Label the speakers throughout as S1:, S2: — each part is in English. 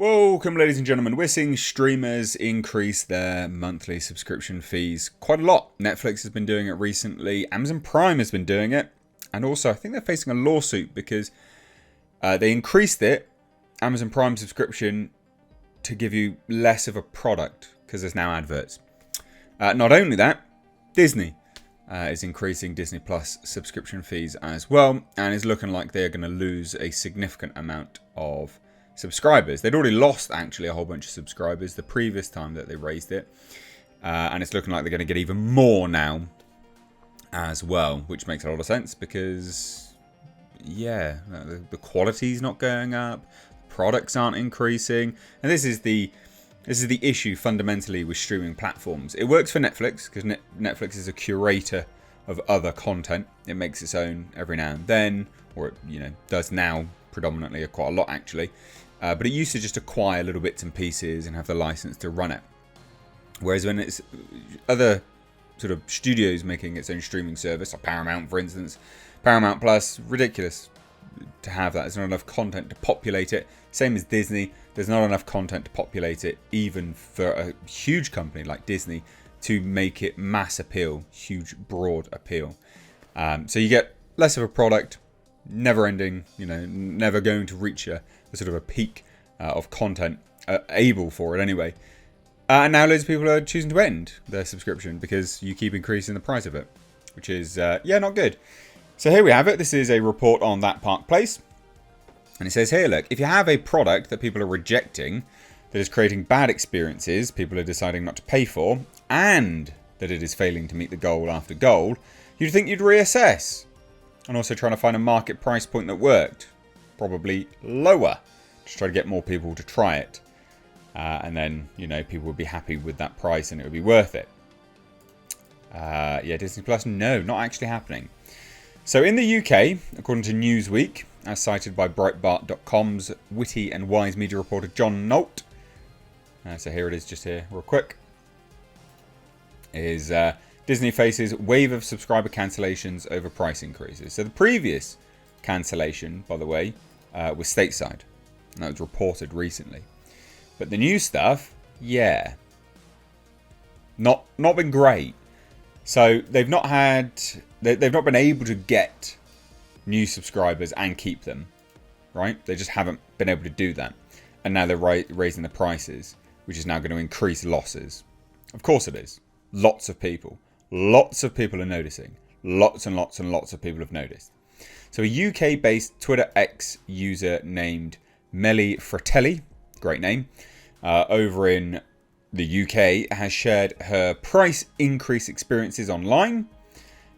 S1: Welcome, ladies and gentlemen. We're seeing streamers increase their monthly subscription fees quite a lot. Netflix has been doing it recently. Amazon Prime has been doing it. And also, I think they're facing a lawsuit because they increased it, Amazon Prime subscription, to give you less of a product because there's now adverts. Not only that, Disney is increasing Disney Plus subscription fees as well, and is looking like they're going to lose a significant amount of subscribers. They'd already lost actually a whole bunch of subscribers the previous time that they raised it, and it's looking like they're going to get even more now as well, which makes a lot of sense because the quality's not going up, products aren't increasing, and this is the issue fundamentally with streaming platforms. It works for Netflix because Netflix is a curator of other content. It makes its own every now and then, or it does now predominantly quite a lot actually. But it used to just acquire little bits and pieces and have the license to run it. Whereas when it's other sort of studios making its own streaming service, like Paramount, for instance, Paramount Plus, ridiculous to have that. There's not enough content to populate it. Same as Disney. There's not enough content to populate it, even for a huge company like Disney, to make it mass appeal, huge, broad appeal. So you get less of a product, never ending, never going to reach a sort of a peak of content, able for it anyway. And now loads of people are choosing to end their subscription because you keep increasing the price of it, which is, not good. So here we have it. This is a report on That Park Place. And it says here, look, if you have a product that people are rejecting, that is creating bad experiences, people are deciding not to pay for, and that it is failing to meet the goal after goal, you'd think you'd reassess. And also trying to find a market price point that worked. Probably lower. Just try to get more people to try it. And then, people would be happy with that price and it would be worth it. Disney Plus, no, not actually happening. So in the UK, according to Newsweek, as cited by Breitbart.com's witty and wise media reporter John Nolt. So here it is, just here, real quick. Is Disney faces wave of subscriber cancellations over price increases. So the previous cancellation, by the way, was stateside. And that was reported recently. But the new stuff, not been great. So they've not been able to get new subscribers and keep them, right? They just haven't been able to do that. And now they're raising the prices, which is now going to increase losses. Of course it is. Lots of people are noticing. Lots and lots and lots of people have noticed. So a UK-based Twitter X user named Melly Fratelli, great name, over in the UK, has shared her price increase experiences online.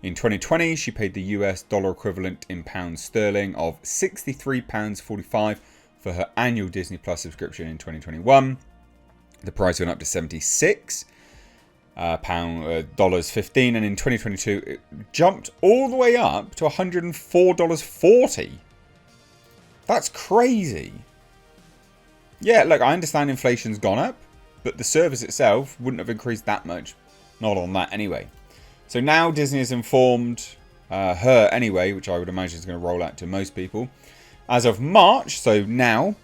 S1: In 2020, she paid the US dollar equivalent in pounds sterling of £63.45 for her annual Disney Plus subscription in 2021. The price went up to $76. $15, and in 2022 it jumped all the way up to $104.40. That's crazy. Yeah, look, I understand inflation's gone up, but the service itself wouldn't have increased that much. Not on that anyway. So now Disney has informed her anyway, which I would imagine is going to roll out to most people. As of March, so now,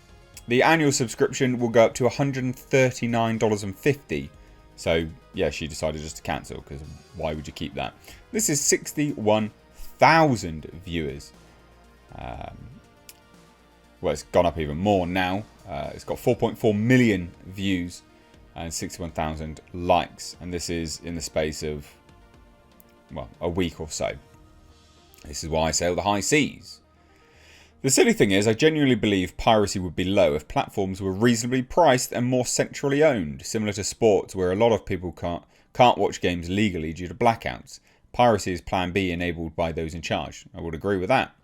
S1: the annual subscription will go up to $139.50. So, she decided just to cancel, because why would you keep that? This is 61,000 viewers. It's gone up even more now. It's got 4.4 million views and 61,000 likes. And this is in the space of, a week or so. This is why I sail the high seas. The silly thing is, I genuinely believe piracy would be low if platforms were reasonably priced and more centrally owned, similar to sports where a lot of people can't watch games legally due to blackouts. Piracy is plan B enabled by those in charge. I would agree with that.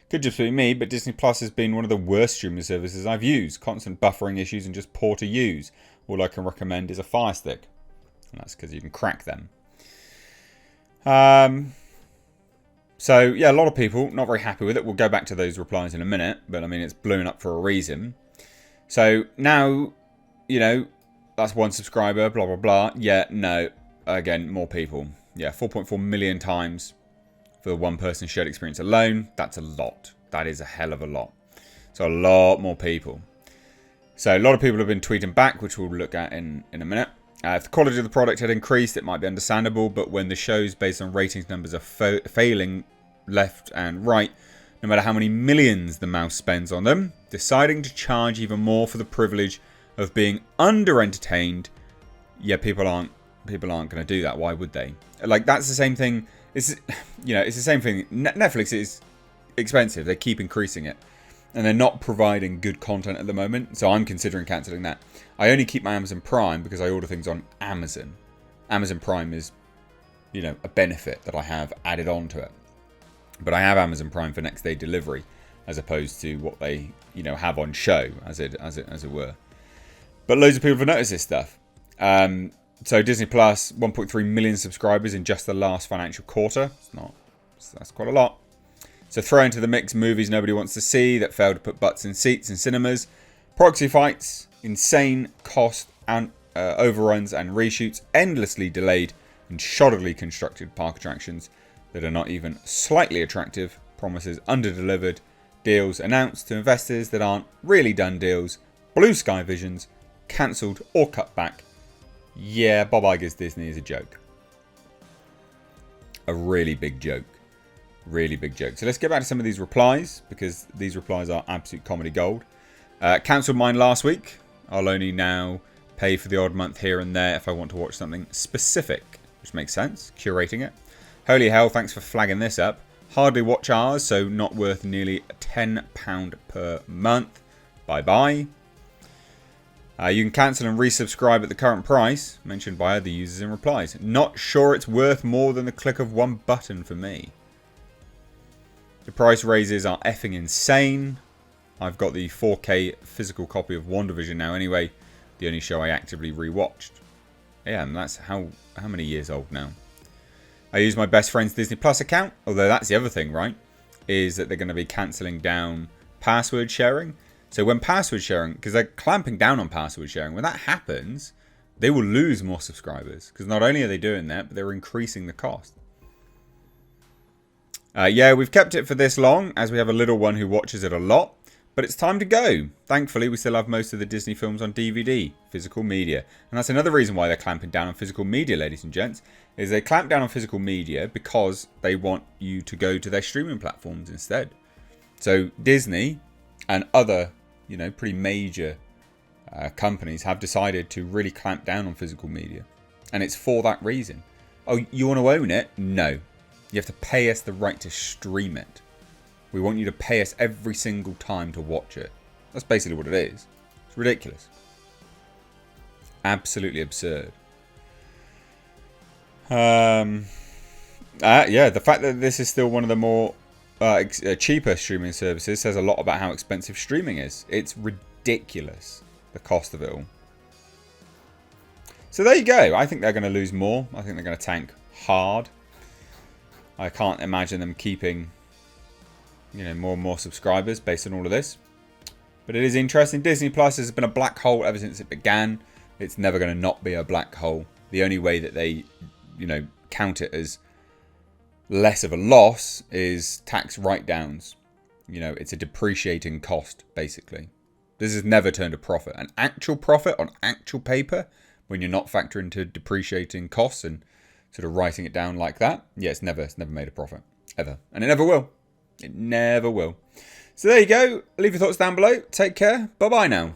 S1: Could just be me, but Disney Plus has been one of the worst streaming services I've used. Constant buffering issues and just poor to use. All I can recommend is a Fire Stick. And that's because you can crack them. So, a lot of people not very happy with it. We'll go back to those replies in a minute. But, it's blown up for a reason. So, now, that's one subscriber, blah, blah, blah. Yeah, no. Again, more people. 4.4 million times for the one person shared experience alone. That's a lot. That is a hell of a lot. So, a lot more people. So a lot of people have been tweeting back, which we'll look at in a minute. If the quality of the product had increased, it might be understandable, but when the shows based on ratings numbers are failing left and right, no matter how many millions the mouse spends on them, deciding to charge even more for the privilege of being under-entertained, yeah, people aren't going to do that. Why would they? Like, that's the same thing. It's the same thing. Netflix is expensive. They keep increasing it. And they're not providing good content at the moment, so I'm considering cancelling that. I only keep my Amazon Prime because I order things on Amazon. Amazon Prime is, a benefit that I have added on to it. But I have Amazon Prime for next day delivery, as opposed to what they, have on show, as it were. But loads of people have noticed this stuff. So Disney Plus, 1.3 million subscribers in just the last financial quarter. That's quite a lot. So throw into the mix movies nobody wants to see that failed to put butts in seats in cinemas, proxy fights, insane cost and overruns and reshoots, endlessly delayed and shoddily constructed park attractions that are not even slightly attractive, promises under-delivered, deals announced to investors that aren't really done deals, blue sky visions, cancelled or cut back. Yeah, Bob Iger's Disney is a joke. A really big joke. Really big joke. So let's get back to some of these replies, because these replies are absolute comedy gold. Cancelled mine last week. I'll only now pay for the odd month here and there if I want to watch something specific, which makes sense. Curating it. Holy hell, thanks for flagging this up. Hardly watch ours, so not worth nearly £10 per month. Bye-bye. You can cancel and resubscribe at the current price, mentioned by other users in replies. Not sure it's worth more than the click of one button for me. The price raises are effing insane. I've got the 4K physical copy of WandaVision now anyway, the only show I actively rewatched. Yeah, and that's how many years old now. I use my best friend's Disney Plus account, although that's the other thing, right? Is that they're going to be cancelling down password sharing. So when password sharing, because they're clamping down on password sharing, when that happens, they will lose more subscribers. Because not only are they doing that, but they're increasing the cost. Yeah, we've kept it for this long, as we have a little one who watches it a lot. But it's time to go. Thankfully, we still have most of the Disney films on DVD, physical media. And that's another reason why they're clamping down on physical media, ladies and gents. Is they clamp down on physical media because they want you to go to their streaming platforms instead. So Disney and other, pretty major companies have decided to really clamp down on physical media. And it's for that reason. Oh, you want to own it? No. You have to pay us the right to stream it. We want you to pay us every single time to watch it. That's basically what it is. It's ridiculous. Absolutely absurd. Yeah, the fact that this is still one of the more cheaper streaming services says a lot about how expensive streaming is. It's ridiculous, the cost of it all. So there you go. I think they're going to lose more. I think they're going to tank hard. I can't imagine them keeping, more and more subscribers based on all of this. But it is interesting. Disney Plus has been a black hole ever since it began. It's never going to not be a black hole. The only way that they, count it as less of a loss is tax write-downs. It's a depreciating cost, basically. This has never turned a profit. An actual profit on actual paper, when you're not factoring into depreciating costs and sort of writing it down like that. Yeah, it's never made a profit. Ever. And it never will. It never will. So there you go. Leave your thoughts down below. Take care. Bye-bye now.